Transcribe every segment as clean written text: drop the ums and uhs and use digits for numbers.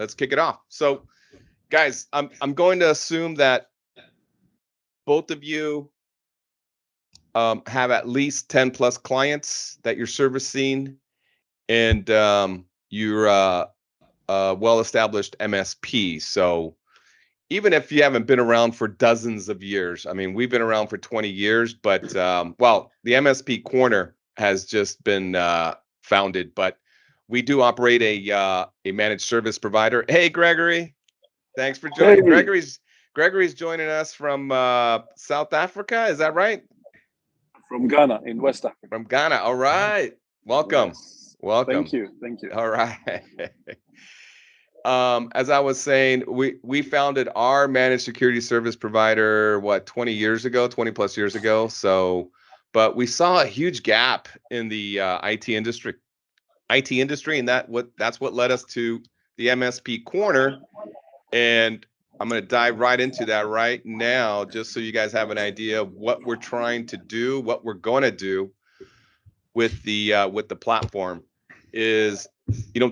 let's kick it off. So, guys, I'm going to assume that both of you have at least 10 plus clients that you're servicing, and you're a well-established MSP. So, even if you haven't been around for dozens of years, I mean, we've been around for 20 years, but well, the MSP Corner has just been founded, but we do operate a managed service provider. Hey, Gregory, thanks for Hey, joining. Gregory's joining us from South Africa. Is that right? from Ghana in West Africa. From Ghana. All right. Welcome. Yes. Thank Welcome. you. Thank you. All right. As I was saying, we founded our managed security service provider, what, 20 years ago, 20 plus years ago. So, but we saw a huge gap in the IT industry, and that's what led us to the MSP Corner. And I'm going to dive right into that right now, just so you guys have an idea of what we're trying to do, what we're going to do with the platform is,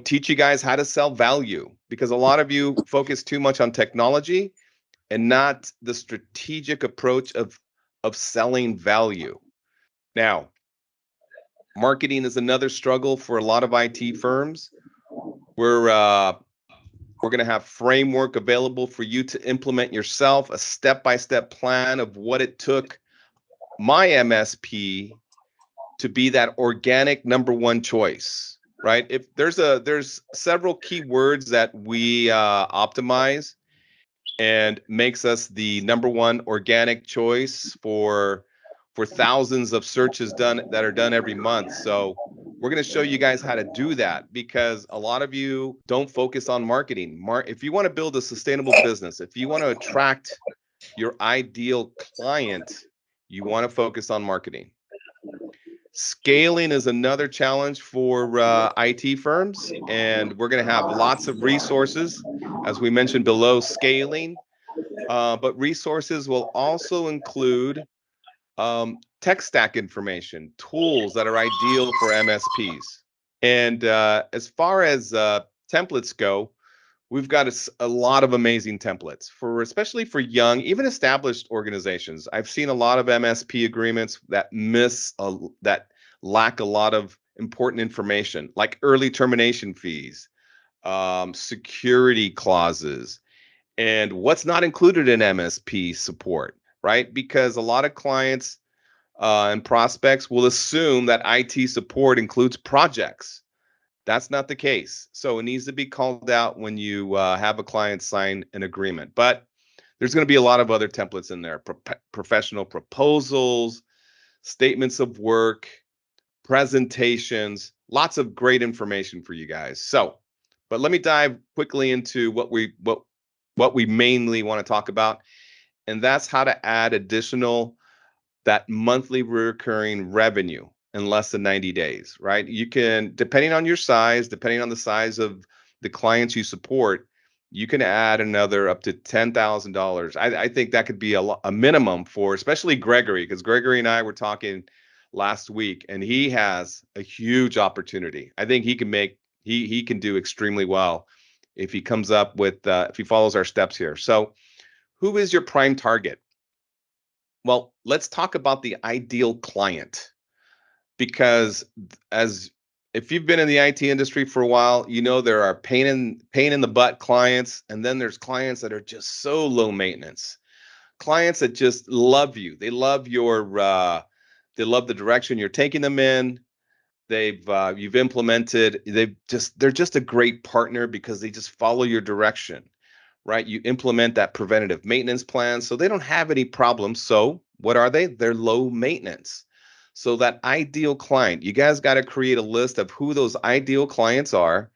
teach you guys how to sell value, because a lot of you focus too much on technology and not the strategic approach of selling value. Now, marketing is another struggle for a lot of IT firms. We're going to have framework available for you to implement yourself, a step-by-step plan of what it took my MSP to be that organic number one choice, right? If there's several keywords that we optimize and makes us the number one organic choice for thousands of searches that are done every month. So we're going to show you guys how to do that, because a lot of you don't focus on marketing. If you want to build a sustainable business, if you want to attract your ideal client, you want to focus on marketing. Scaling is another challenge for IT firms, and we're going to have lots of resources, as we mentioned below, scaling. But resources will also include tech stack information, tools that are ideal for MSPs. And as far as templates go, we've got a lot of amazing templates for, especially for young, even established organizations. I've seen a lot of MSP agreements that lack a lot of important information, like early termination fees, security clauses, and what's not included in MSP support, right? Because a lot of clients and prospects will assume that IT support includes projects. That's not the case. So it needs to be called out when you have a client sign an agreement. But there's going to be a lot of other templates in there: professional proposals, statements of work, presentations, lots of great information for you guys. So, but let me dive quickly into what we mainly want to talk about, and that's how to add additional that monthly recurring revenue in less than 90 days, right? You can, depending on your size, depending on the size of the clients you support, you can add another up to $10,000. I think that could be a minimum for, especially Gregory, because Gregory and I were talking last week, and he has a huge opportunity. I think he can do extremely well if he comes up with if he follows our steps here. So, who is your prime target? Well, let's talk about the ideal client, because as if you've been in the IT industry for a while, there are pain in the butt clients, and then there's clients that are just so low maintenance. Clients that just love you. They love the direction you're taking them in. You've implemented. They're just a great partner because they just follow your direction, right? You implement that preventative maintenance plan, so they don't have any problems. So what are they? They're low maintenance. So that ideal client, you guys got to create a list of who those ideal clients are.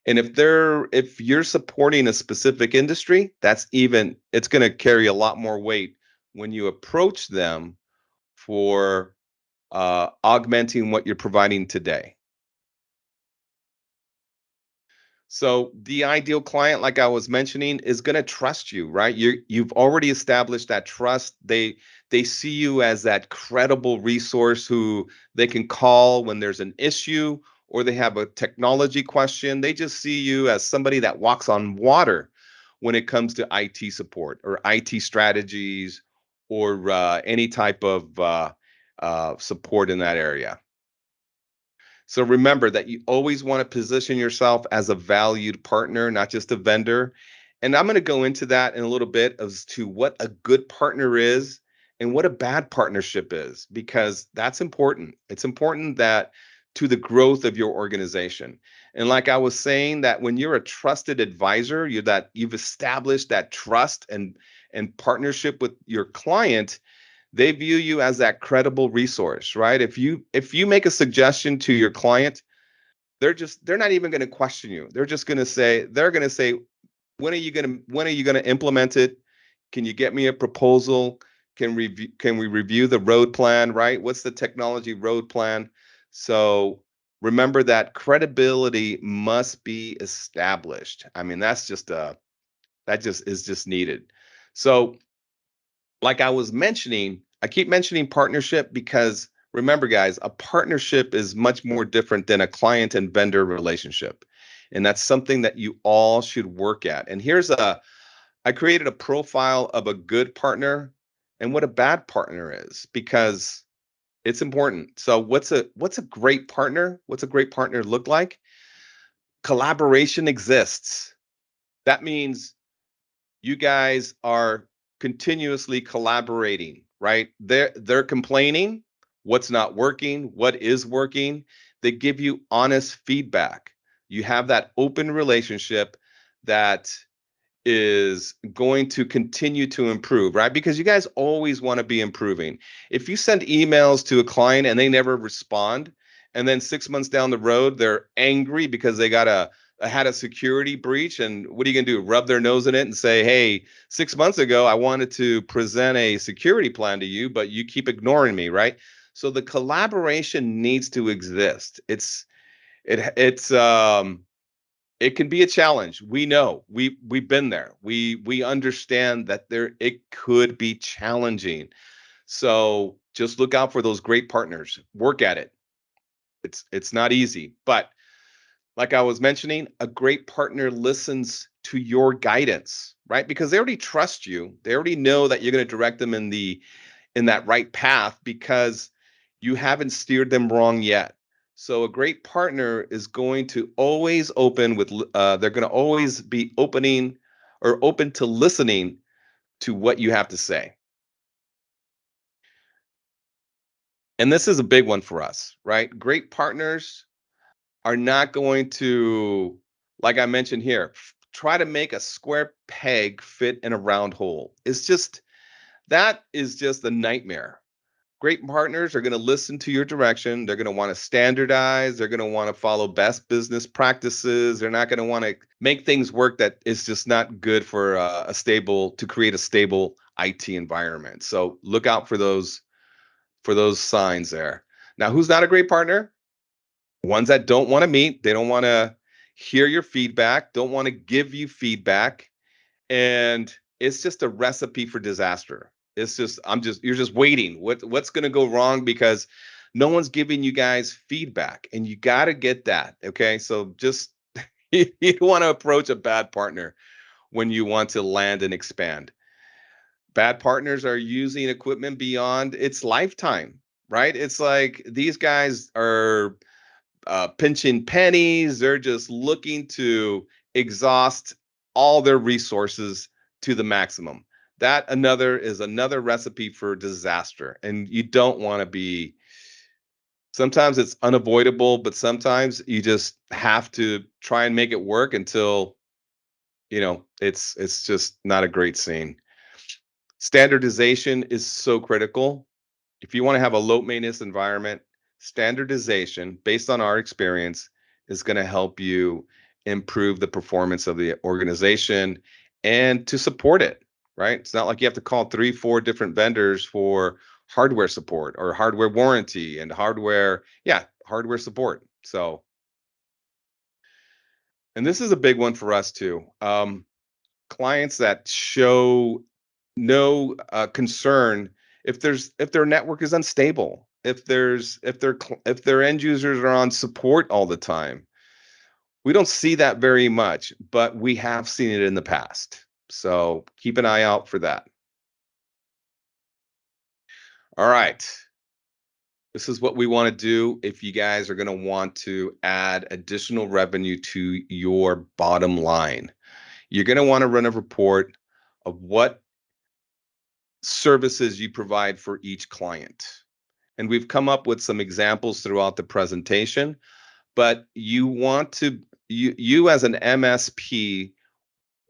And if you're supporting a specific industry, it's going to carry a lot more weight when you approach them for augmenting what you're providing today. So the ideal client, like I was mentioning, is going to trust you, right? You've already established that trust. They see you as that credible resource who they can call when there's an issue, or they have a technology question. They just see you as somebody that walks on water when it comes to IT support or IT strategies or any type of support in that area. So remember that you always want to position yourself as a valued partner, not just a vendor. And I'm going to go into that in a little bit as to what a good partner is and what a bad partnership is, because that's important. It's important that to the growth of your organization. And like I was saying, that when you're a trusted advisor, you've established that trust and partnership with your client, they view you as that credible resource, right? If you make a suggestion to your client, they're not even going to question you. They're going to say, when are you going to implement it? Can you get me a proposal? Can we review the road plan, right? What's the technology road plan? So remember that credibility must be established. I mean, that just is just needed. So like I was mentioning, I keep mentioning partnership because remember, guys, a partnership is much more different than a client and vendor relationship. And that's something that you all should work at. And I created a profile of a good partner and what a bad partner is because it's important. So what's a great partner? What's a great partner look like? Collaboration exists. That means you guys are continuously collaborating, right? They're complaining, what's not working, what is working. They give you honest feedback. You have that open relationship that is going to continue to improve, right? Because you guys always want to be improving. If you send emails to a client and they never respond, and then 6 months down the road, they're angry because they had a security breach, and what are you going to do? Rub their nose in it and say, hey, 6 months ago, I wanted to present a security plan to you, but you keep ignoring me, right? So the collaboration needs to exist. It can be a challenge. We know. We've been there. We understand that it could be challenging. So just look out for those great partners. Work at it. It's not easy, but like I was mentioning, a great partner listens to your guidance, right? Because they already trust you. They already know that you're going to direct them in that right path because you haven't steered them wrong yet. So a great partner is going to always they're going to always be opening or open to listening to what you have to say. And this is a big one for us, right? Great partners are not going to, like I mentioned here, try to make a square peg fit in a round hole. That is just a nightmare. Great partners are going to listen to your direction. They're going to want to standardize. They're going to want to follow best business practices. They're not going to want to make things work that is just not good for to create a stable IT environment. So look out for those signs there. Now, who's not a great partner? Ones that don't want to meet. They don't want to hear your feedback. Don't want to give you feedback, and it's just a recipe for disaster. You're just waiting. What's going to go wrong because no one's giving you guys feedback, and you got to get that. Okay, so just you want to approach a bad partner when you want to land and expand. Bad partners are using equipment beyond its lifetime, right? It's like these guys are pinching pennies. They're just looking to exhaust all their resources to the maximum. Is another recipe for disaster. And you don't want to be, sometimes it's unavoidable, but sometimes you just have to try and make it work until, it's just not a great scene. Standardization is so critical. If you want to have a low maintenance environment, standardization based on our experience is going to help you improve the performance of the organization and to support it, right? It's not like you have to call 3, 4 different vendors for hardware support or hardware warranty and hardware support. So, and this is a big one for us too. Clients that show no concern if their network is unstable. if their end users are on support all the time. We don't see that very much, but we have seen it in the past. So keep an eye out for that. All right. This is what we want to do if you guys are going to want to add additional revenue to your bottom line. You're going to want to run a report of what services you provide for each client. And we've come up with some examples throughout the presentation, but you as an MSP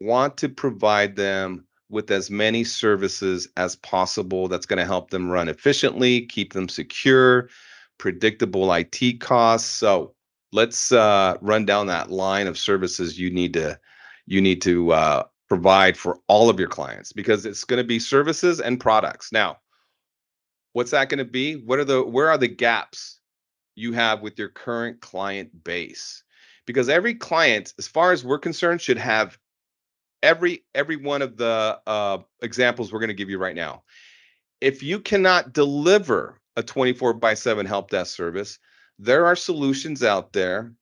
want to provide them with as many services as possible that's going to help them run efficiently, keep them secure, predictable IT costs. So let's run down that line of services you need to provide for all of your clients, because it's going to be services and products. Now, what's that going to be? Where are the gaps you have with your current client base? Because every client, as far as we're concerned, should have every one of the examples we're going to give you right now. If you cannot deliver a 24/7 help desk service, there are solutions out there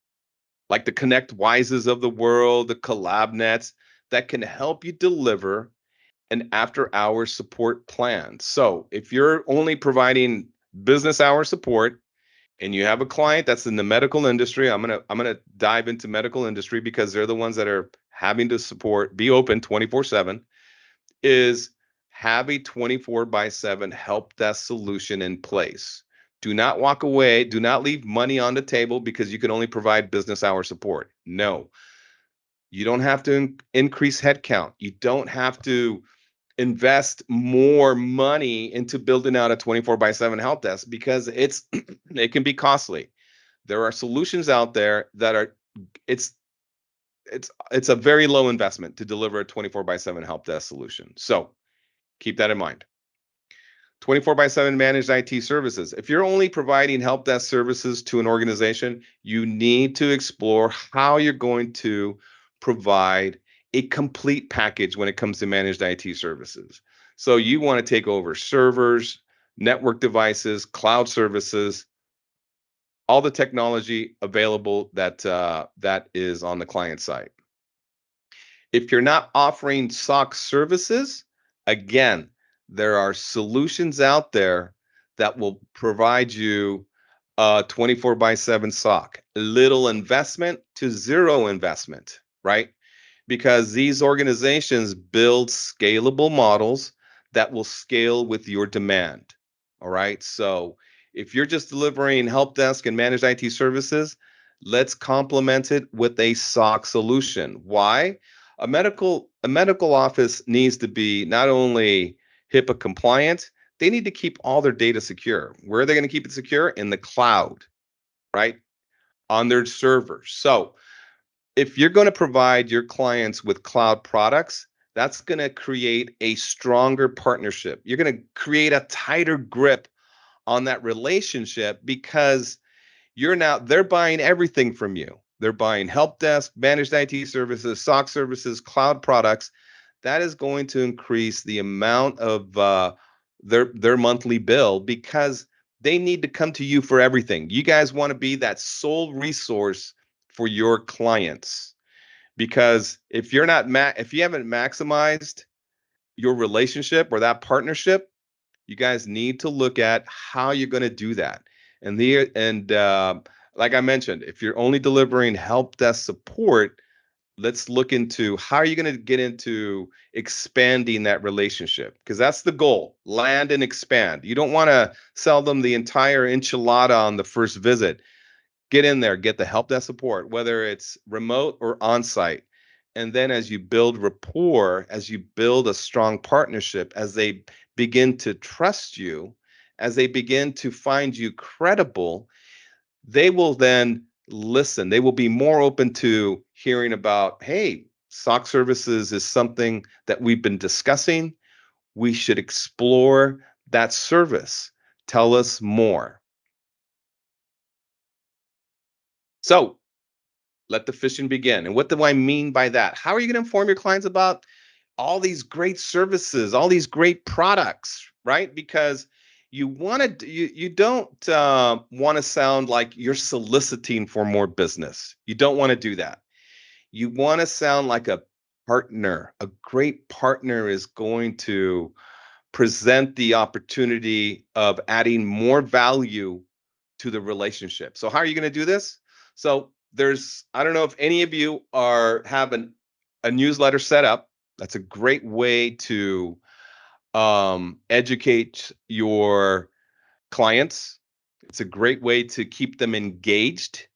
like the Connect Wises of the world, the Collab Nets, that can help you deliver an after hours support plan. So if you're only providing business hour support and you have a client that's in the medical industry, I'm gonna dive into medical industry because they're the ones that are having to be open 24/7, is have a 24/7 help desk solution in place. Do not walk away. Do not leave money on the table because you can only provide business hour support. No, you don't have to increase headcount. You don't have to invest more money into building out a 24/7 help desk because it can be costly. There are solutions out there that are it's it's a very low investment to deliver a 24/7 help desk solution. So keep that in mind. 24/7 managed IT services. If you're only providing help desk services to an organization, you need to explore how you're going to provide a complete package when it comes to managed IT services. So you want to take over servers, network devices, cloud services, all the technology available that is on the client side. If you're not offering SOC services, again, there are solutions out there that will provide you a 24/7 SOC. Little investment to zero investment, right? Because these organizations build scalable models that will scale with your demand. All right. So if you're just delivering help desk and managed IT services, let's complement it with a SOC solution. Why? A medical office needs to be not only HIPAA compliant, they need to keep all their data secure. Where are they going to keep it secure? In the cloud, right? On their servers. So if you're going to provide your clients with cloud products, that's going to create a stronger partnership. You're going to create a tighter grip on that relationship because they're buying everything from you. They're buying help desk, managed IT services, SOC services, cloud products. That is going to increase the amount of their monthly bill because they need to come to you for everything. You guys want to be that sole resource for your clients, because if you haven't maximized your relationship or that partnership, you guys need to look at how you're going to do that. And like I mentioned, if you're only delivering help desk support, let's look into how are you going to get into expanding that relationship, because that's the goal. Land and expand. You don't want to sell them the entire enchilada on the first visit. Get in there, get the help desk support, whether it's remote or on-site. And then as you build rapport, as you build a strong partnership, as they begin to trust you, as they begin to find you credible, they will then listen. They will be more open to hearing about, hey, SOC services is something that we've been discussing. We should explore that service. Tell us more. So let the fishing begin. And what do I mean by that? How are you going to inform your clients about all these great services, all these great products, right? Because you don't want to sound like you're soliciting for more business. You don't want to do that. You want to sound like a partner. A great partner is going to present the opportunity of adding more value to the relationship. So how are you going to do this? So I don't know if any of you have a newsletter set up. That's a great way to educate your clients. It's a great way to keep them engaged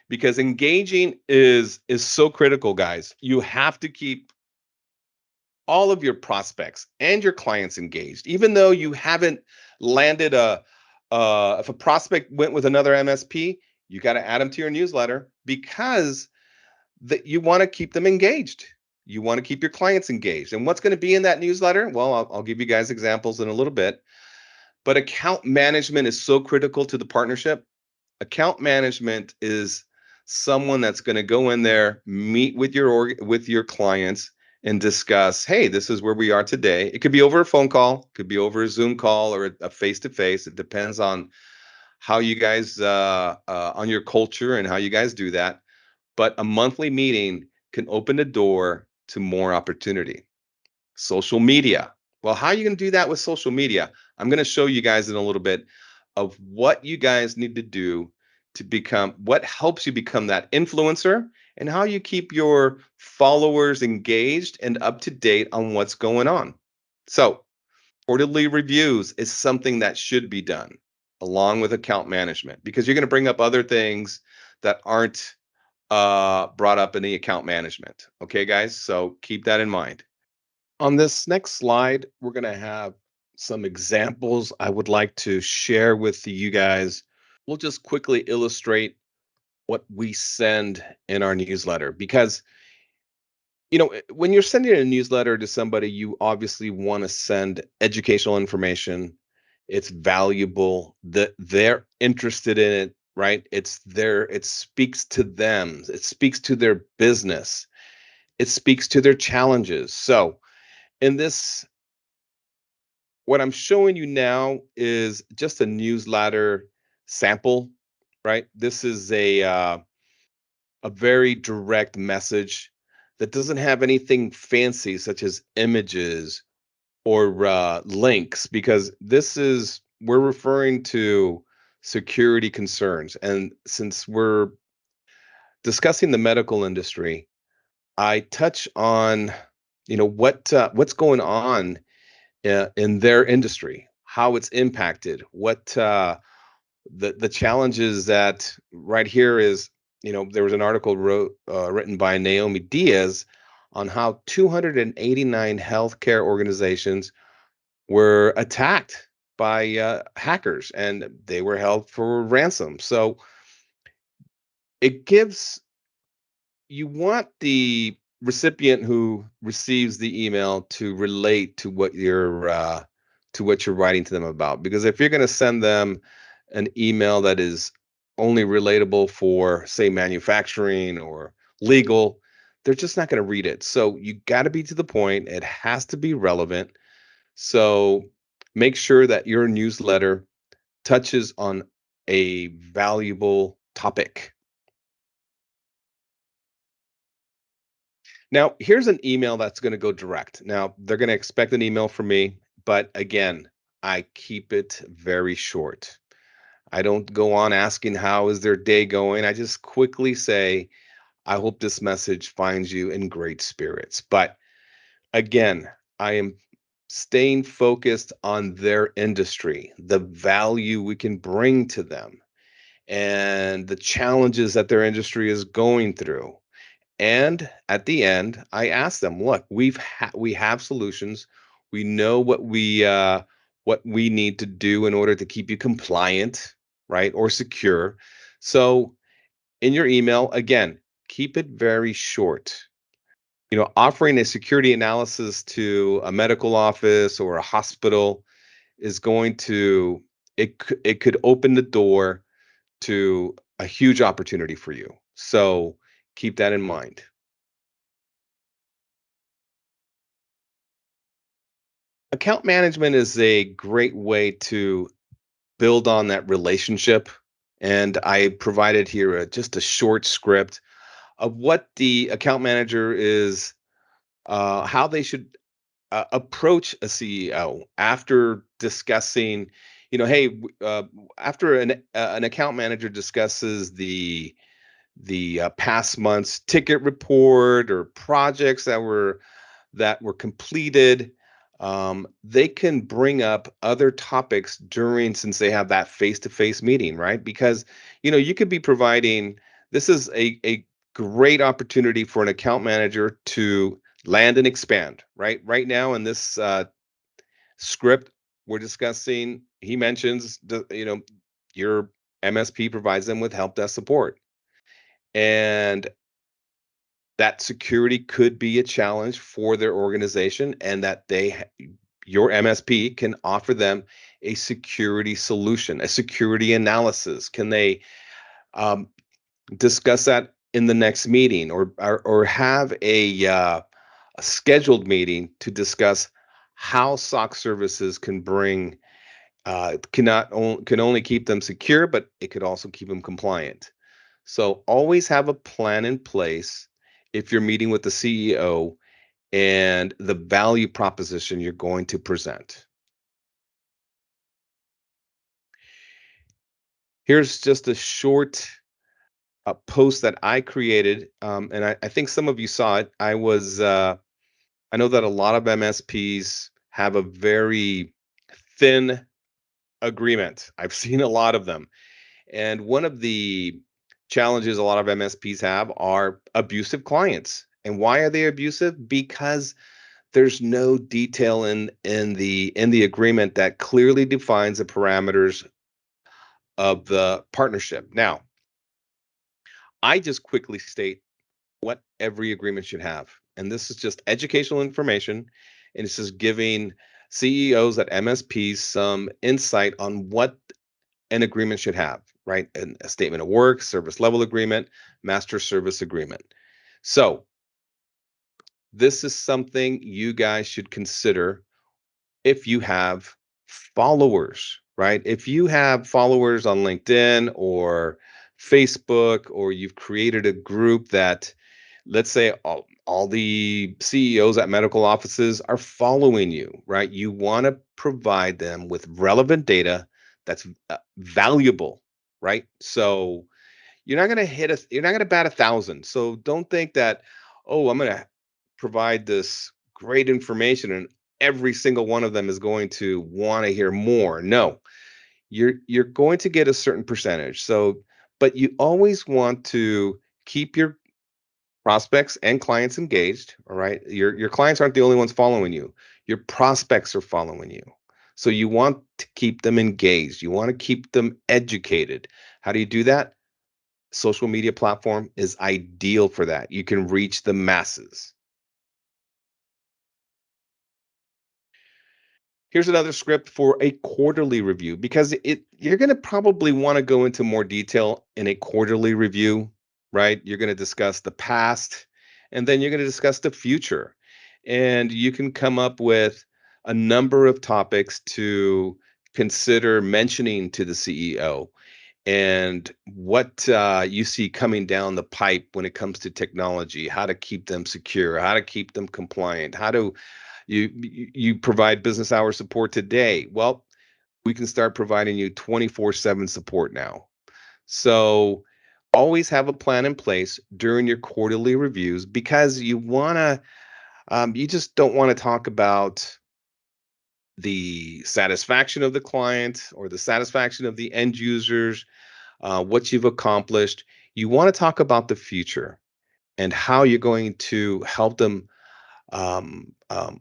because engaging is so critical, guys. You have to keep all of your prospects and your clients engaged, even though you haven't landed if a prospect went with another MSP, you got to add them to your newsletter because that you want to keep them engaged. You want to keep your clients engaged. And what's going to be in that newsletter? Well, I'll give you guys examples in a little bit. But account management is so critical to the partnership. Account management is someone that's going to go in there, meet with your clients and discuss, hey, this is where we are today. It could be over a phone call, could be over a Zoom call or a face-to-face. It depends on how you guys on your culture and how you guys do that. But a monthly meeting can open the door to more opportunity. Social media. Well, how are you going to do that with social media? I'm going to show you guys in a little bit of what you guys need to do to become what helps you become that influencer and how you keep your followers engaged and up to date on what's going on. So, quarterly reviews is something that should be done along with account management because you're going to bring up other things that aren't brought up in the account management. Okay, guys? So keep that in mind. On this next slide, we're going to have some examples I would like to share with you guys. We'll just quickly illustrate what we send in our newsletter because when you're sending a newsletter to somebody, you obviously want to send educational information. It's valuable, that they're interested in it, right? It speaks to them, it speaks to their business, it speaks to their challenges. So in this, what I'm showing you now is just a newsletter sample, right? This is a very direct message that doesn't have anything fancy such as images or links, because we're referring to security concerns. And since we're discussing the medical industry, I touch on what's going on in their industry, how it's impacted, what the challenges that right here is. There was an article written by Naomi Diaz on how 289 healthcare organizations were attacked by hackers and they were held for ransom. So it gives you want the recipient who receives the email to relate to what you're writing to them about, because if you're going to send them an email that is only relatable for, say, manufacturing or legal, they're just not going to read it. So you got to be to the point. It has to be relevant. So make sure that your newsletter touches on a valuable topic. Now, here's an email that's going to go direct. Now, they're going to expect an email from me, but again, I keep it very short. I don't go on asking how is their day going. I just quickly say, I hope this message finds you in great spirits. But again, I am staying focused on their industry, the value we can bring to them, and the challenges that their industry is going through. And at the end, I ask them, look, we have solutions. We know what we need to do in order to keep you compliant, right? Or secure. So in your email, again, keep it very short. Offering a security analysis to a medical office or a hospital is going to it could open the door to a huge opportunity for you. So keep that in mind. Account management is a great way to build on that relationship. And I provided here just a short script of what the account manager is, how they should approach a CEO after discussing, hey, after an account manager discusses the past month's ticket report or projects that were completed. They can bring up other topics during, since they have that face-to-face meeting, right? Because you could be providing, this is a great opportunity for an account manager to land and expand, right? Right now in this script we're discussing, he mentions your MSP provides them with help desk support, and that security could be a challenge for their organization, and that your MSP can offer them a security solution, a security analysis. Can they um, discuss that in the next meeting, or have a scheduled meeting to discuss how SOC services can bring can only keep them secure, but it could also keep them compliant. So always have a plan in place if you're meeting with the CEO and the value proposition you're going to present. Here's just a short post that I created, and I think some of you saw it. I know that a lot of MSPs have a very thin agreement. I've seen a lot of them. And one of the challenges a lot of MSPs have are abusive clients. And why are they abusive? Because there's no detail in the agreement that clearly defines the parameters of the partnership. Now, I just quickly state what every agreement should have. And this is just educational information, and it's just giving CEOs at MSPs some insight on what an agreement should have, right? And a statement of work, service level agreement, master service agreement. So, this is something you guys should consider if you have followers, right? If you have followers on LinkedIn or Facebook, or you've created a group that, let's say, all the CEOs at medical offices are following you, right? You want to provide them with relevant data that's valuable, right? So you're not going to bat 1,000. So don't think that, oh, I'm going to provide this great information and every single one of them is going to want to hear more. No, you're going to get a certain percentage. So, but you always want to keep your prospects and clients engaged. All right. Your clients aren't the only ones following you. Your prospects are following you. So you want to keep them engaged. You want to keep them educated. How do you do that? Social media platform is ideal for that. You can reach the masses. Here's another script for a quarterly review, because you're going to probably want to go into more detail in a quarterly review, right? You're going to discuss the past, and then you're going to discuss the future. And you can come up with a number of topics to consider mentioning to the CEO, and what you see coming down the pipe when it comes to technology, how to keep them secure, how to keep them compliant, how to you provide business hour support today. Well, we can start providing you 24/7 support now. So always have a plan in place during your quarterly reviews, because you just don't want to talk about the satisfaction of the client or the satisfaction of the end users, what you've accomplished. You want to talk about the future and how you're going to help them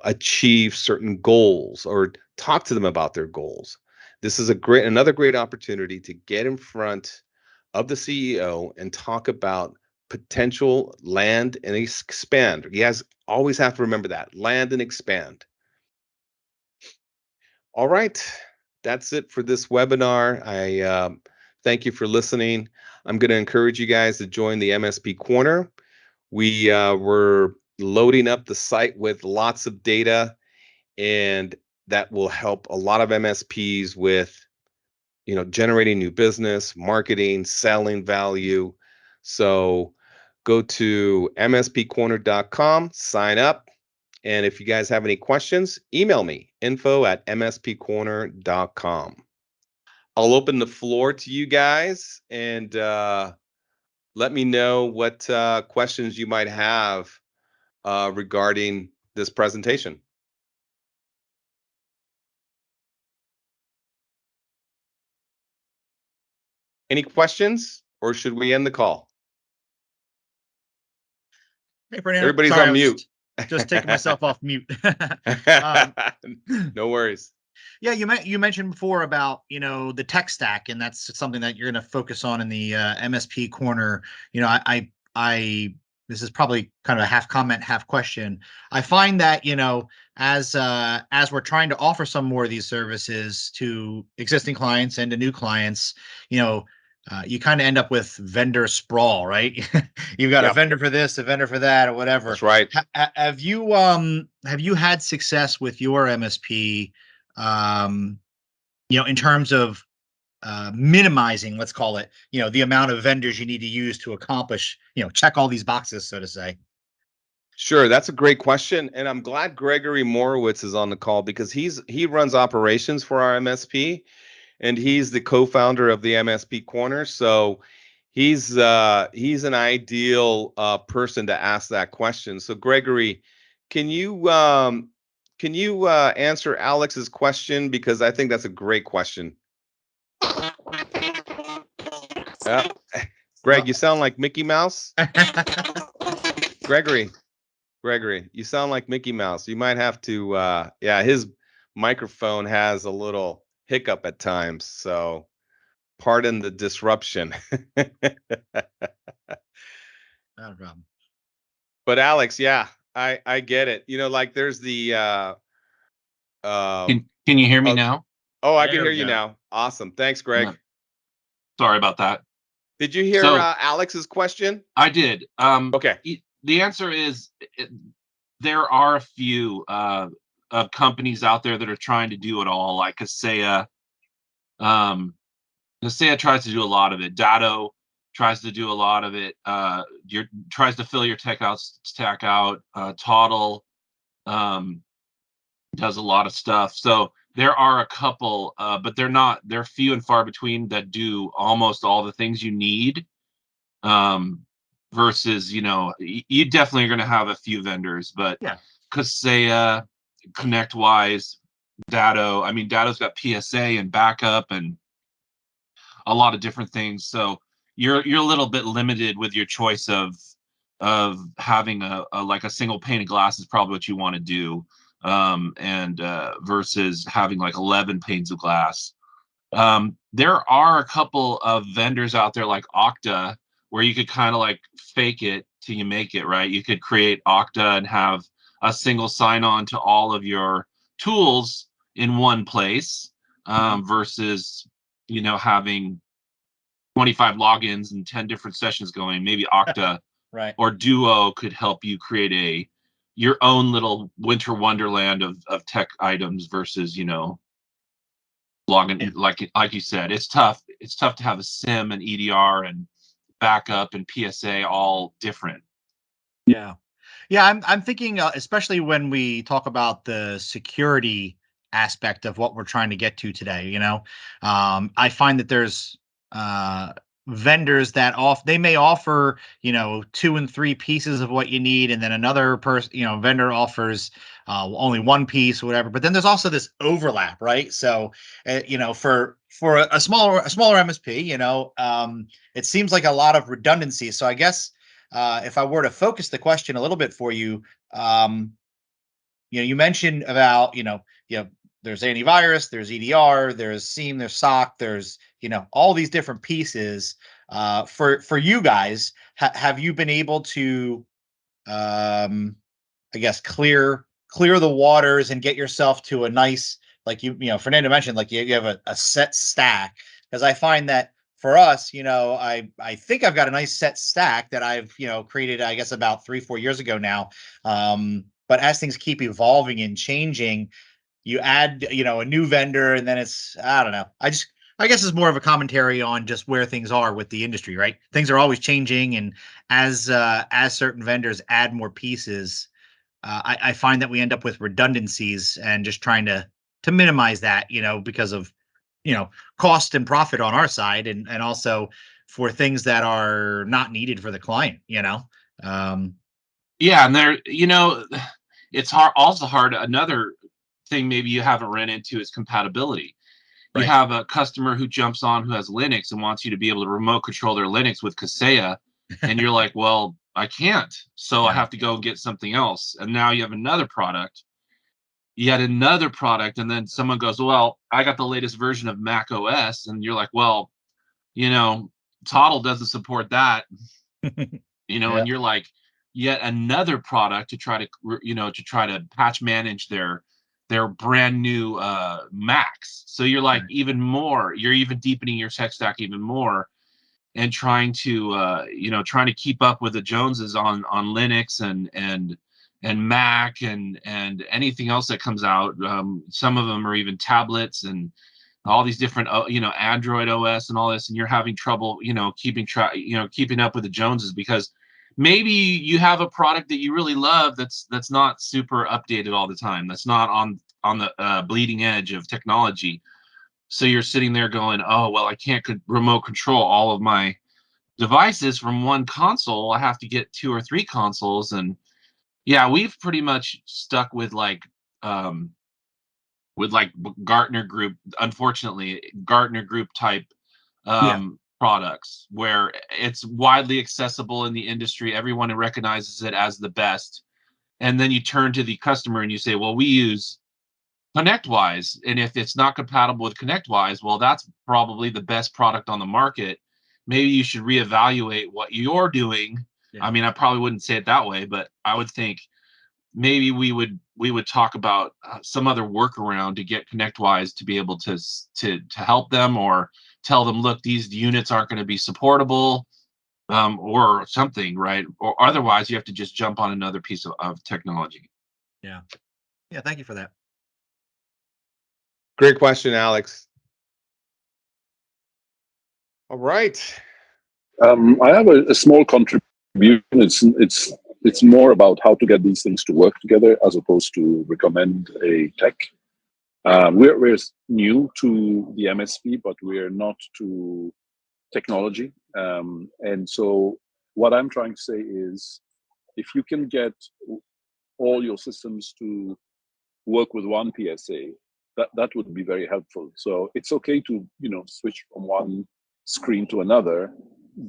achieve certain goals, or talk to them about their goals. This is another great opportunity to get in front of the CEO and talk about potential land and expand. You guys always have to remember that, land and expand. All right, that's it for this webinar. I thank you for listening. I'm going to encourage you guys to join the MSP Corner. We're loading up the site with lots of data, and that will help a lot of MSPs with generating new business, marketing, selling value. So go to mspcorner.com, sign up. And if you guys have any questions, email me, info@mspcorner.com. I'll open the floor to you guys and let me know what questions you might have regarding this presentation. Any questions, or should we end the call? Hey, Fernando. Everybody's Sorry, on mute. Just taking myself off mute. No worries. Yeah, you mentioned before about the tech stack, and that's something that you're going to focus on in the MSP corner. I this is probably kind of a half comment, half question. I find that as we're trying to offer some more of these services to existing clients and to new clients, you kind of end up with vendor sprawl, right? You've got a vendor for this, a vendor for that, or whatever. That's right. Have you had success with your MSP, in terms of minimizing, let's call it, the amount of vendors you need to use to accomplish, check all these boxes, so to say? Sure, that's a great question, and I'm glad Gregory Morowitz is on the call because he runs operations for our MSP, and he's the co-founder of the MSP Corner. So he's an ideal person to ask that question. So Gregory, can you answer Alex's question, because I think that's a great question. Greg, you sound like Mickey Mouse. Gregory, you sound like Mickey Mouse. You might have to his microphone has a little hiccup at times, so pardon the disruption. Not a problem. But Alex, yeah, I get it. Like there's the Can you hear me now? Oh, I can hear you now. Awesome. Thanks, Greg. No. Sorry about that. Did you hear Alex's question? I did. Okay. The answer is there are a few companies out there that are trying to do it all, like Kaseya. Kaseya tries to do a lot of it. Datto tries to do a lot of it. Tries to fill your stack out. Toddle does a lot of stuff. So there are a couple, but they're few and far between that do almost all the things you need. Versus, you definitely are going to have a few vendors, but yeah, Kaseya, ConnectWise, Datto. I mean, Datto's got PSA and backup and a lot of different things. So you're a little bit limited with your choice of having a like a single pane of glass is probably what you want to do. And versus having like 11 panes of glass. There are a couple of vendors out there like Okta where you could kind of like fake it till you make it, right? You could create Okta and have a single sign-on to all of your tools in one place, versus having 25 logins and 10 different sessions going. Maybe Okta right, or Duo could help you create your own little winter wonderland of tech items versus logging. Yeah. Like you said, it's tough to have a SIM and EDR and backup and PSA all different. Yeah, I'm thinking, especially when we talk about the security aspect of what we're trying to get to today. I find that there's vendors that they may offer 2 and 3 pieces of what you need, and then another person vendor offers only one piece or whatever. But then there's also this overlap, right? So for a smaller MSP, it seems like a lot of redundancy. So I guess if I were to focus the question a little bit for you, you mentioned about there's antivirus, there's EDR, there's SIEM, there's SOC, there's all these different pieces. For you guys, have you been able to, I guess, clear the waters and get yourself to a nice, like Fernando mentioned, like you have a set stack? Because I find that for us, I think I've got a nice set stack that I've created, I guess, about 3-4 years ago now. But as things keep evolving and changing, you add a new vendor, and then it's, I don't know. I guess it's more of a commentary on just where things are with the industry, right? Things are always changing, and as certain vendors add more pieces, I find that we end up with redundancies and just trying to minimize that, because of cost and profit on our side, and also for things that are not needed for the client. Um, Yeah, and it's hard. Another thing maybe you haven't ran into is compatibility. You right. have a customer who jumps on who has Linux and wants you to be able to remote control their Linux with Kaseya, and you're like, well, I can't, so I Yeah. have to go and get something else. And now you have another product, yet another product, and then someone goes, well, I got the latest version of Mac OS, and you're like, well, you know, Toddle doesn't support that, Yeah. and you're like, yet another product to try to patch manage their brand new Macs. So you're like, Right. you're even deepening your tech stack even more, and trying to keep up with the Joneses on Linux and Mac and anything else that comes out. Some of them are even tablets and all these different Android OS and all this, and you're having trouble keeping up with the Joneses, because maybe you have a product that you really love that's not super updated all the time, that's not on the bleeding edge of technology. So you're sitting there going, oh well, I can't remote control all of my devices from one console. I have to get two or three consoles. And yeah, we've pretty much stuck um with like Gartner Group, unfortunately, Gartner Group type Yeah. products where it's widely accessible in the industry. Everyone recognizes it as the best. And then you turn to the customer and you say, well, we use ConnectWise. And if it's not compatible with ConnectWise, well, that's probably the best product on the market. Maybe you should reevaluate what you're doing. Yeah. I mean, I probably wouldn't say it that way, but I would think maybe we would talk about some other workaround to get ConnectWise to be able to help them, or tell them, look, these units aren't going to be supportable, or something, right? Or otherwise, you have to just jump on another piece of technology. Yeah. Yeah. Thank you for that. Great question, Alex. All right. I have a small contribution. It's more about how to get these things to work together as opposed to recommend a tech. We're new to the MSP, but we're not to technology. And so what I'm trying to say is, if you can get all your systems to work with one PSA, that would be very helpful. So it's okay to switch from one screen to another,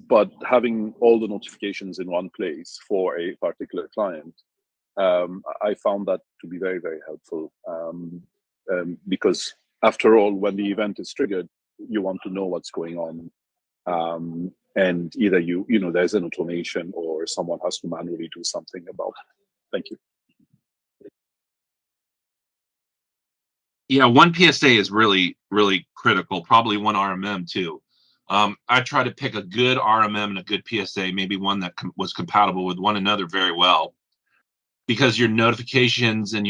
but having all the notifications in one place for a particular client, I found that to be very, very helpful, because after all, when the event is triggered, you want to know what's going on, and either there's an automation or someone has to manually do something about it. Thank you. Yeah, one PSA is really, really critical. Probably one RMM too. I try to pick a good RMM and a good PSA, maybe one that was compatible with one another very well, because your notifications and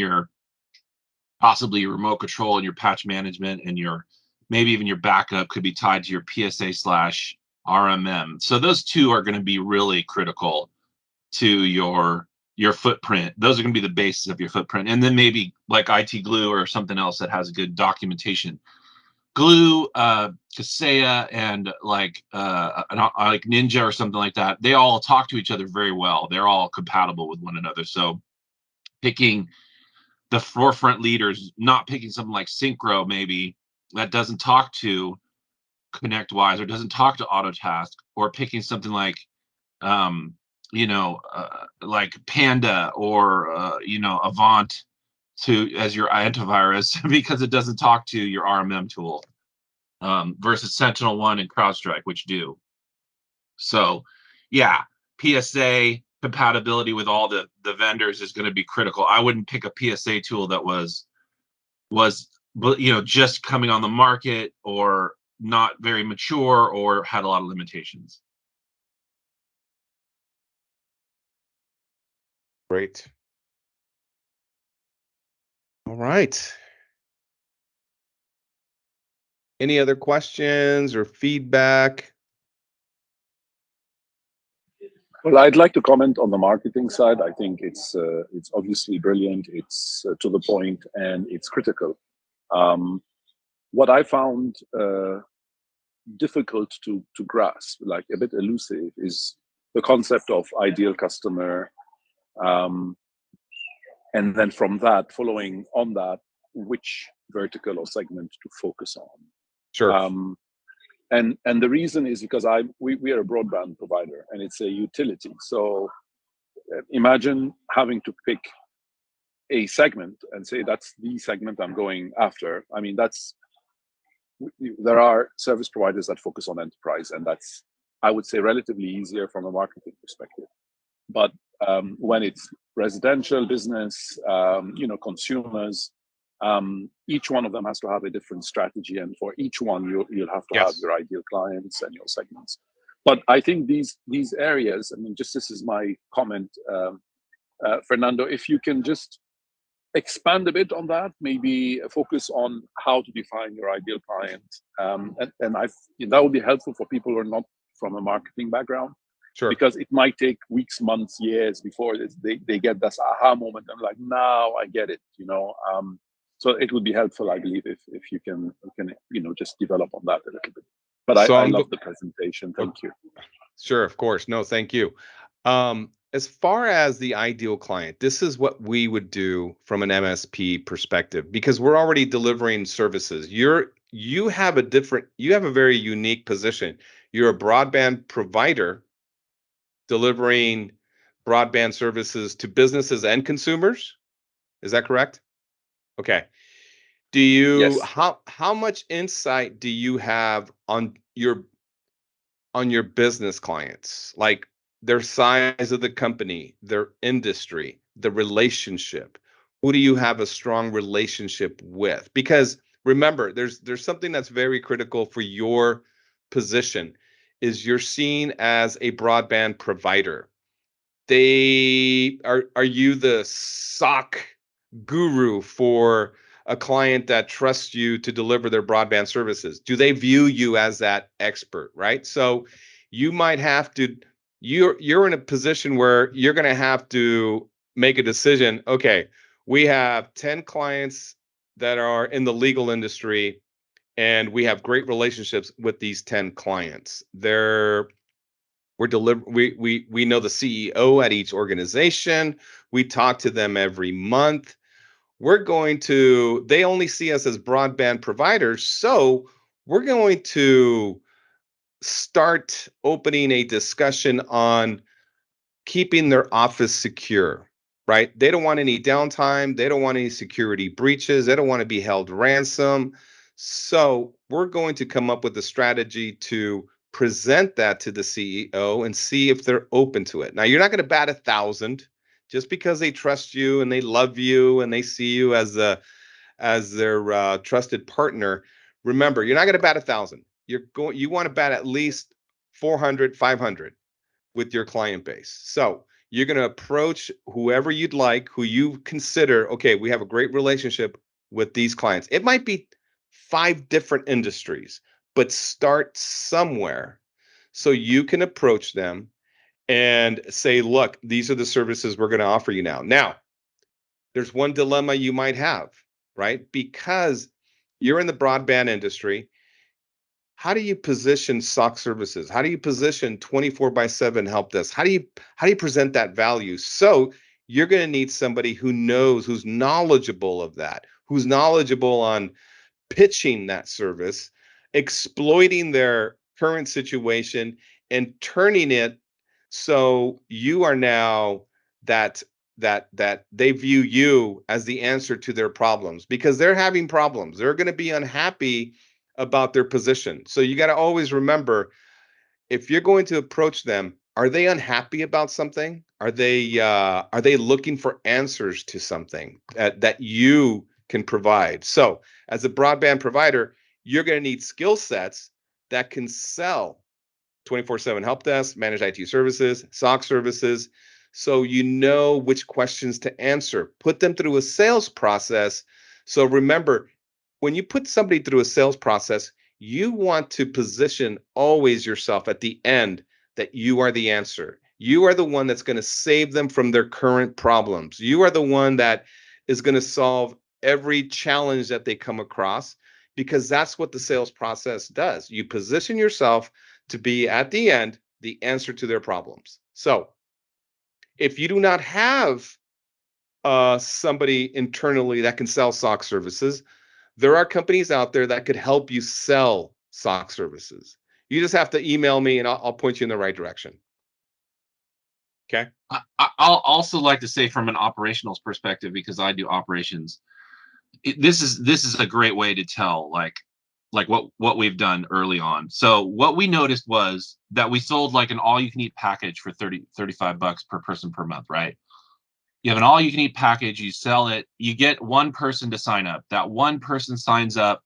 possibly your remote control and your patch management and maybe even your backup could be tied to your PSA slash RMM. So those two are going to be really critical to your footprint. Those are going to be the basis of your footprint. And then maybe like IT Glue or something else that has good documentation. Glue, Kaseya, and like Ninja or something like that, they all talk to each other very well. They're all compatible with one another. So picking the forefront leaders, not picking something like Synchro maybe that doesn't talk to ConnectWise or doesn't talk to Autotask, or picking something like like Panda or Avant as your antivirus because it doesn't talk to your RMM tool, versus SentinelOne and CrowdStrike, which do. So yeah, PSA compatibility with all the vendors is going to be critical. I wouldn't pick a PSA tool that was just coming on the market, or not very mature, or had a lot of limitations. Great. All right. Any other questions or feedback? Well, I'd like to comment on the marketing side. I think it's obviously brilliant. It's to the point and it's critical. What I found difficult to grasp, like a bit elusive, is the concept of ideal customer, and then from that, following on that, which vertical or segment to focus on. Sure. And the reason is because we are a broadband provider and it's a utility. So imagine having to pick a segment and say that's the segment I'm going after. I mean, there are service providers that focus on enterprise, and that's, I would say, relatively easier from a marketing perspective. But when it's residential business, consumers, each one of them has to have a different strategy, and for each one, you'll have to have your ideal clients and your segments. But I think these areas, I mean, just this is my comment, Fernando, if you can just expand a bit on that, maybe focus on how to define your ideal client, and that would be helpful for people who are not from a marketing background. Sure. Because it might take weeks, months, years before they get this aha moment. I'm like, now I get it, So it would be helpful, I believe, if you can just develop on that a little bit. But I love the presentation. Thank you. Sure, of course. No, thank you. As far as the ideal client, this is what we would do from an MSP perspective, because we're already delivering services. You have a very unique position. You're a broadband provider delivering broadband services to businesses and consumers. Is that correct? Okay. Yes. How much insight do you have on your business clients, like their size of the company, their industry, the relationship? Who do you have a strong relationship with? Because remember, there's something that's very critical for your position, is you're seen as a broadband provider. Are you the SOC guru for a client that trusts you to deliver their broadband services? Do they view you as that expert, right? So you might have to, you're in a position where you're going to have to make a decision. Okay, we have 10 clients that are in the legal industry, and we have great relationships with these 10 clients. We know the CEO at each organization. We talk to them every month. They only see us as broadband providers, so we're going to start opening a discussion on keeping their office secure, right? They don't want any downtime. They don't want any security breaches. They don't want to be held ransom. So we're going to come up with a strategy to present that to the CEO and see if they're open to it. Now, you're not going to bat 1,000 just because they trust you and they love you and they see you as their trusted partner. Remember, you're not going to bat 1,000. You want to bat at least 400, 500 with your client base. So you're going to approach whoever you'd like, who you consider, okay, we have a great relationship with these clients. It might be 5 different industries, but start somewhere so you can approach them and say, look, these are the services we're going to offer you now. Now, there's one dilemma you might have, right? Because you're in the broadband industry. How do you position SOC services? How do you position 24/7 help desk? How do you present that value? So you're going to need somebody who's knowledgeable of that, who's knowledgeable on pitching that service, exploiting their current situation, and turning it so you are now that they view you as the answer to their problems, because they're having problems. They're going to be unhappy about their position. So you got to always remember, if you're going to approach them, are they unhappy about something? Are they looking for answers to something that you can provide? So as a broadband provider, you're going to need skill sets that can sell 24/7 help desk, managed IT services, SOC services. So you know which questions to answer. Put them through a sales process. So remember, when you put somebody through a sales process, You want to position always yourself at the end that you are the answer. You are the one that's going to save them from their current problems. You are the one that is going to solve every challenge that they come across, because that's what the sales process does. You position yourself to be at the end the answer to their problems. So if you do not have somebody internally that can sell SOC services, there are companies out there that could help you sell SOC services. You just have to email me and I'll point you in the right direction. Okay. I'll also like to say from an operational perspective, because I do operations, this is a great way to tell like what we've done early on. So what we noticed was that we sold like an all you can eat package for $35 per person per month, right? You have an all you can eat package, you sell it, you get one person to sign up. That one person signs up,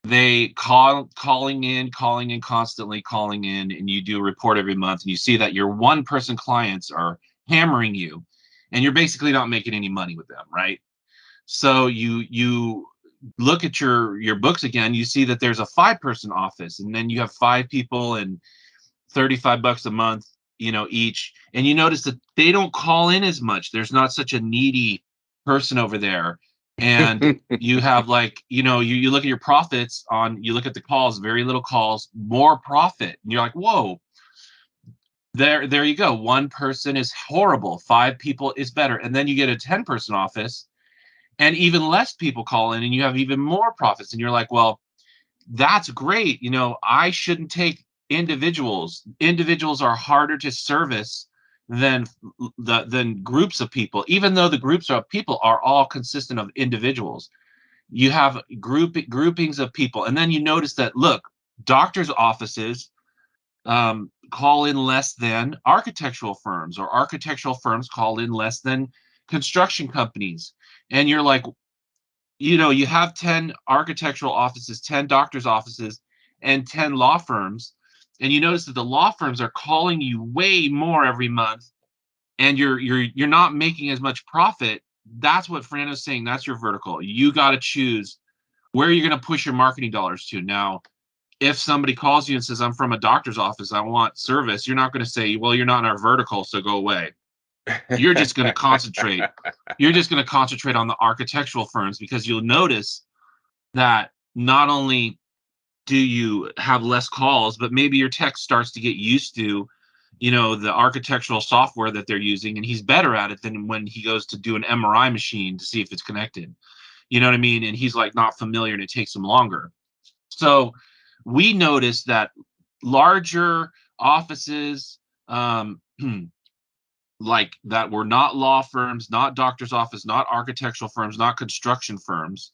they calling in constantly, calling in, and you do a report every month, and you see that your one person clients are hammering you, and you're basically not making any money with them, right? So you look at your books again, you see that there's a 5-person office, and then you have 5 people and $35 a month, each, and you notice that they don't call in as much. There's not such a needy person over there. And you have like, you look at your profits you look at the calls, very little calls, more profit. And you're like, whoa, there you go. One person is horrible. 5 people is better. And then you get a 10-person office and even less people call in and you have even more profits. And you're like, well, that's great. I shouldn't take individuals. Individuals are harder to service than groups of people, even though the groups of people are all consistent of individuals. You have groupings of people, and then you notice that, look, doctors' offices call in less than architectural firms, or architectural firms call in less than construction companies. And you're like, you have 10 architectural offices, 10 doctors' offices, and 10 law firms. And you notice that the law firms are calling you way more every month, and you're not making as much profit. That's what Fernando's saying. That's your vertical. You got to choose where you're going to push your marketing dollars to. Now, if somebody calls you and says, I'm from a doctor's office, I want service, you're not going to say, well, you're not in our vertical, so go away. You're just going to concentrate. You're just going to concentrate on the architectural firms, because you'll notice that not only do you have less calls, but maybe your tech starts to get used to, the architectural software that they're using, and he's better at it than when he goes to do an MRI machine to see if it's connected. You know what I mean? And he's like not familiar, and it takes him longer. So we noticed that larger offices, like that were not law firms, not doctor's office, not architectural firms, not construction firms,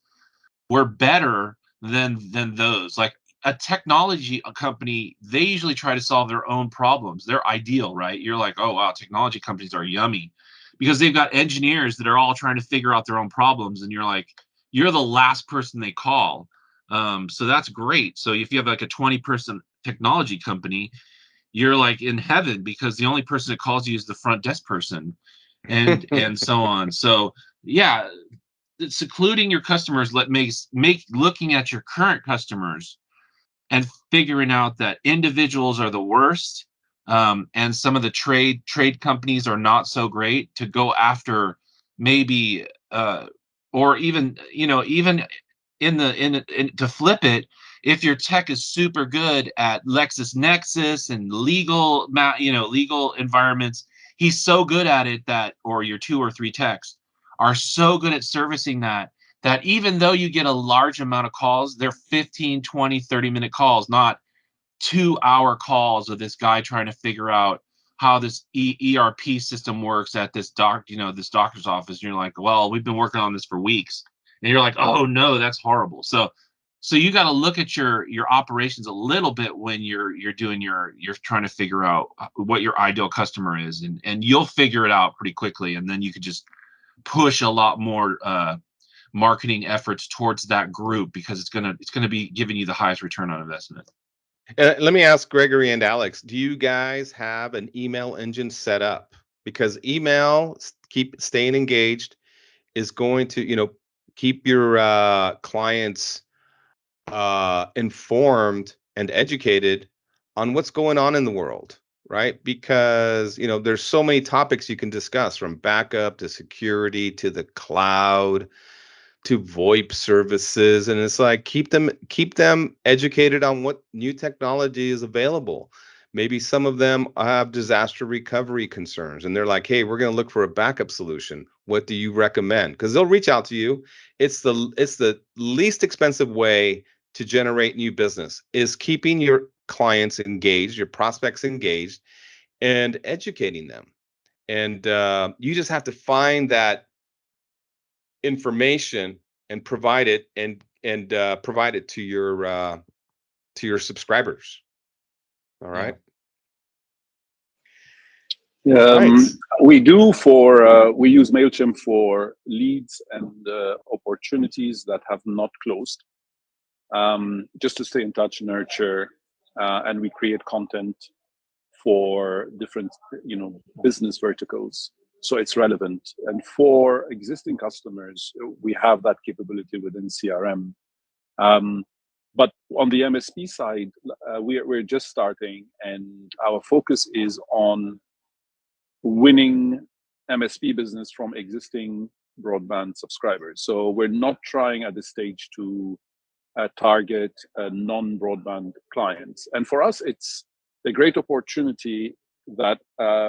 were better than those. Like a technology company, they usually try to solve their own problems. They're ideal, right? You're like, oh wow, technology companies are yummy, because they've got engineers that are all trying to figure out their own problems, and you're like, you're the last person they call. So that's great. So if you have like a 20-person technology company, you're like in heaven, because the only person that calls you is the front desk person, and so on. So yeah, secluding your customers make looking at your current customers and figuring out that individuals are the worst, and some of the trade companies are not so great, to go after maybe, or even, even to flip it, if your tech is super good at LexisNexis and legal environments, he's so good at it that, or your 2 or 3 techs are so good at servicing that even though you get a large amount of calls, they're 15, 20, 30-minute calls, not 2-hour calls of this guy trying to figure out how this ERP system works at this this doctor's office. And you're like, well, we've been working on this for weeks. And you're like, oh no, that's horrible. So you got to look at your operations a little bit when you're trying to figure out what your ideal customer is, and you'll figure it out pretty quickly. And then you could just push a lot more marketing efforts towards that group, because it's gonna be giving you the highest return on investment. Let me ask Gregory and Alex, do you guys have an email engine set up? Because email, keep staying engaged, is going to, keep your clients informed and educated on what's going on in the world, right? Because, there's so many topics you can discuss, from backup to security to the cloud to VoIP services, and it's like keep them educated on what new technology is available. Maybe some of them have disaster recovery concerns, and they're like, "Hey, we're going to look for a backup solution. What do you recommend?" Because they'll reach out to you. It's the least expensive way to generate new business, is keeping your clients engaged, your prospects engaged, and educating them. And you just have to find that information and provide it to your subscribers. All Yeah. right. All right. We use MailChimp for leads and opportunities that have not closed, just to stay in touch, nurture, and we create content for different, business verticals, so it's relevant. And for existing customers, we have that capability within CRM. But on the MSP side, we're just starting, and our focus is on winning MSP business from existing broadband subscribers. So we're not trying at this stage to target non-broadband clients. And for us, it's a great opportunity that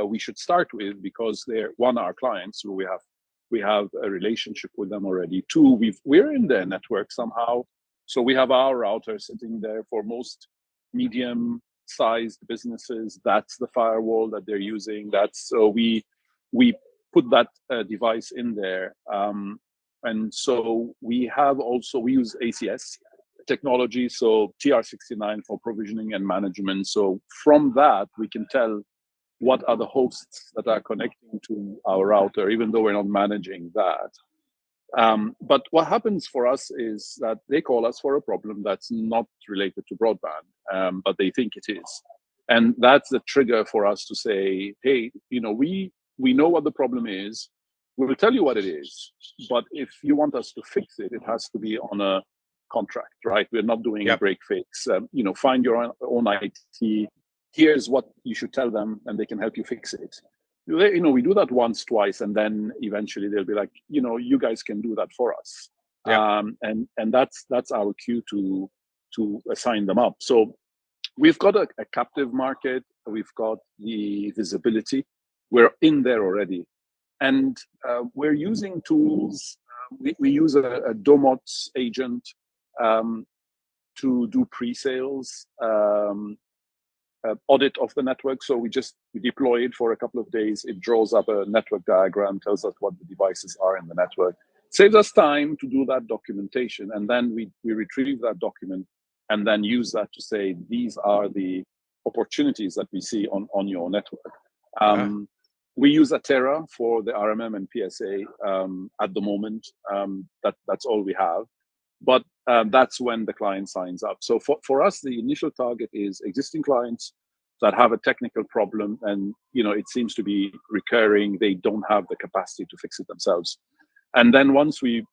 we should start with, because they're, one, our clients, who we have a relationship with them already. Two, we're in their network somehow, so we have our router sitting there. For most medium-sized businesses, that's the firewall that they're using. So we put that device in there. And so we use ACS technology, so TR69 for provisioning and management. So from that, we can tell what are the hosts that are connecting to our router, even though we're not managing that. But what happens for us is that they call us for a problem that's not related to broadband, but they think it is. And that's the trigger for us to say, hey, we know what the problem is. We will tell you what it is, but if you want us to fix it, it has to be on a contract, right? We're not doing a break fix. Find your own IT. Here's what you should tell them, and they can help you fix it. We do that once, twice, and then eventually they'll be like, you guys can do that for us. And that's our cue to sign them up. So we've got a captive market. We've got the visibility. We're in there already. And we're using tools. We use a Domots agent to do pre-sales audit of the network. So we deploy it for a couple of days. It draws up a network diagram, tells us what the devices are in the network, saves us time to do that documentation. And then we retrieve that document and then use that to say, these are the opportunities that we see on your network. We use Atera for the RMM and PSA at the moment. That's all we have. But that's when the client signs up. So for us, the initial target is existing clients that have a technical problem, and it seems to be recurring. They don't have the capacity to fix it themselves. And then once we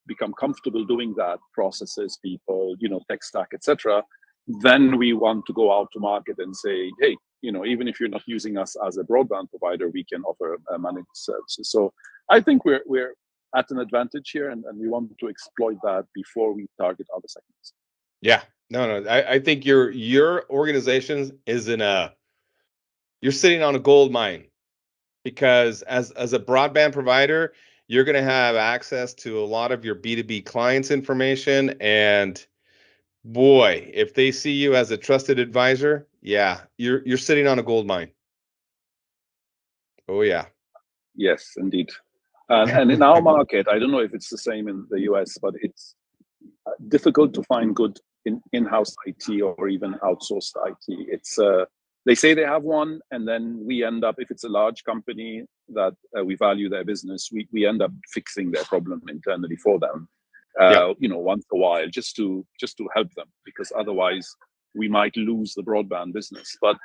become comfortable doing that, processes, people, tech stack, etc., then we want to go out to market and say, hey, even if you're not using us as a broadband provider, we can offer managed services. So I think we're at an advantage here, and we want to exploit that before we target other segments. Yeah, no. I think your organization is you're sitting on a gold mine, because as a broadband provider, you're going to have access to a lot of your B2B clients' information. And boy, if they see you as a trusted advisor, yeah, you're sitting on a gold mine. Oh yeah. Yes, indeed. And in our market, I don't know if it's the same in the US, but it's difficult to find good in-house IT or even outsourced IT. It's they say they have one, and then we end up, if it's a large company that we value their business, we end up fixing their problem internally for them. Once a while, just to help them, because otherwise we might lose the broadband business. But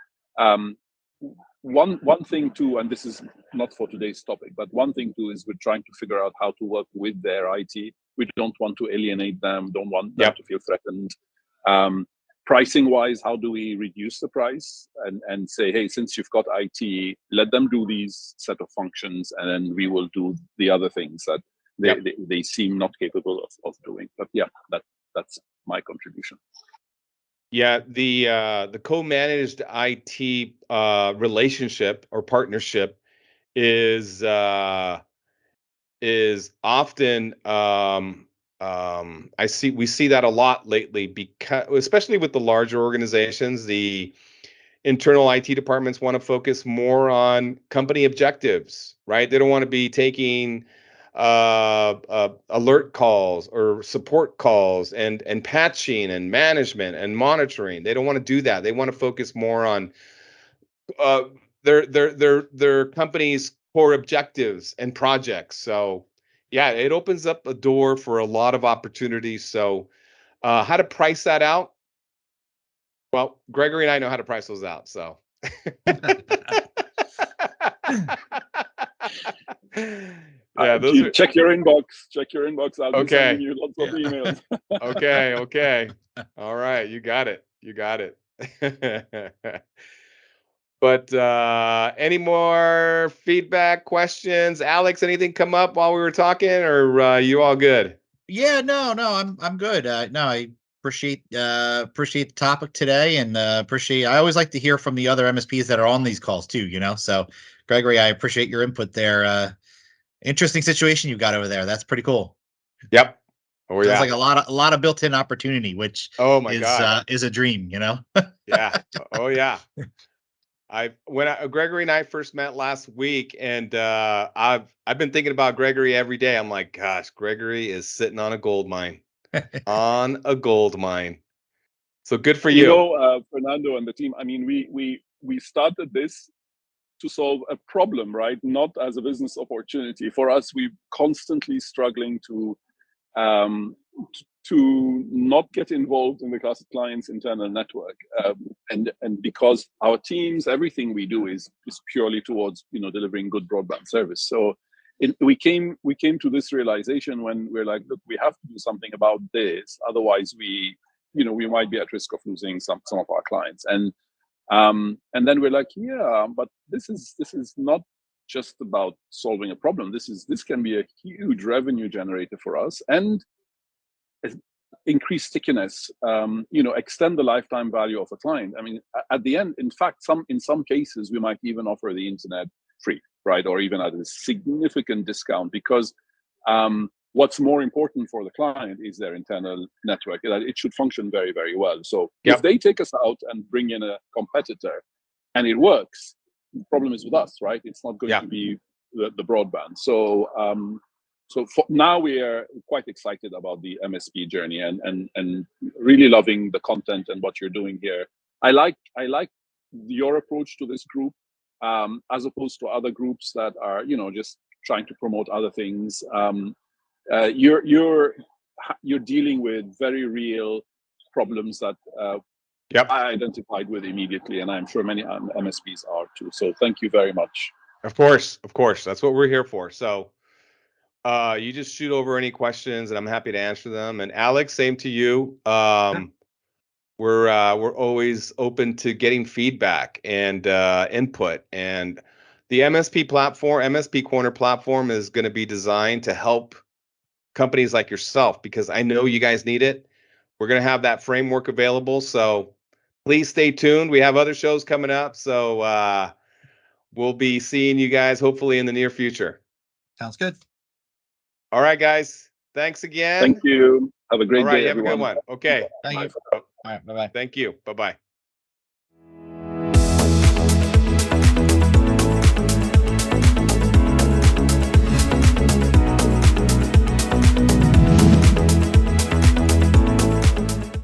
one thing too, and this is not for today's topic, but one thing too is we're trying to figure out how to work with their IT. We don't want to alienate them, don't want them to feel threatened. Pricing wise, how do we reduce the price and say, hey, since you've got IT, let them do these set of functions, and then we will do the other things that they seem not capable of doing. But yeah, that's my contribution. Yeah, the co-managed IT relationship or partnership is often we see that a lot lately, because especially with the larger organizations, the internal IT departments want to focus more on company objectives, right? They don't want to be taking alert calls or support calls and patching and management and monitoring. They don't want to do that. They want to focus more on their company's core objectives and projects. So yeah, it opens up a door for a lot of opportunities. So how to price that out? Well, Gregory and I know how to price those out. So yeah, those are check your inbox. Check your inbox. I'll be sending okay. you lots of emails. Okay. All right, you got it. But any more feedback, questions? Alex, anything come up while we were talking, or you all good? Yeah, no, I'm good. No, I appreciate the topic today, and appreciate. I always like to hear from the other MSPs that are on these calls too. So Gregory, I appreciate your input there. Interesting situation you've got over there. That's pretty cool. Yep. Oh Sounds yeah. like a lot of built-in opportunity, which oh my God. is a dream. Yeah. Oh yeah. Gregory and I first met last week, and I've been thinking about Gregory every day. I'm like, gosh, Gregory is sitting on a gold mine, on a gold mine. So good for you. Fernando and the team. I mean, we started this to solve a problem, right? Not as a business opportunity. For us, we're constantly struggling to not get involved in the client's internal network, and because our teams, everything we do is purely towards delivering good broadband service. So we came to this realization when we're like, look, we have to do something about this, otherwise we might be at risk of losing some of our clients. And then we're like, yeah, but this is not just about solving a problem. This can be a huge revenue generator for us and increase stickiness, extend the lifetime value of a client. I mean, at the end, in fact, in some cases, we might even offer the internet free, right? Or even at a significant discount, because what's more important for the client is their internal network. It should function very, very well. So if they take us out and bring in a competitor and it works, the problem is with us, right? It's not going to be the broadband. So now we are quite excited about the MSP journey and really loving the content and what you're doing here. I like your approach to this group, as opposed to other groups that are just trying to promote other things. You're dealing with very real problems that I identified with immediately, and I'm sure many MSPs are too. So thank you very much. Of course, that's what we're here for. So you just shoot over any questions and I'm happy to answer them. And Alex, same to you. We're always open to getting feedback and input. And the MSP Corner platform is going to be designed to help companies like yourself, because I know you guys need it. We're going to have that framework available. So please stay tuned. We have other shows coming up. So we'll be seeing you guys hopefully in the near future. Sounds good. All right, guys. Thanks again. Thank you. Have a great day, Have everyone. a good one. Okay. Thank you. All right. Bye-bye. Thank you. Bye-bye.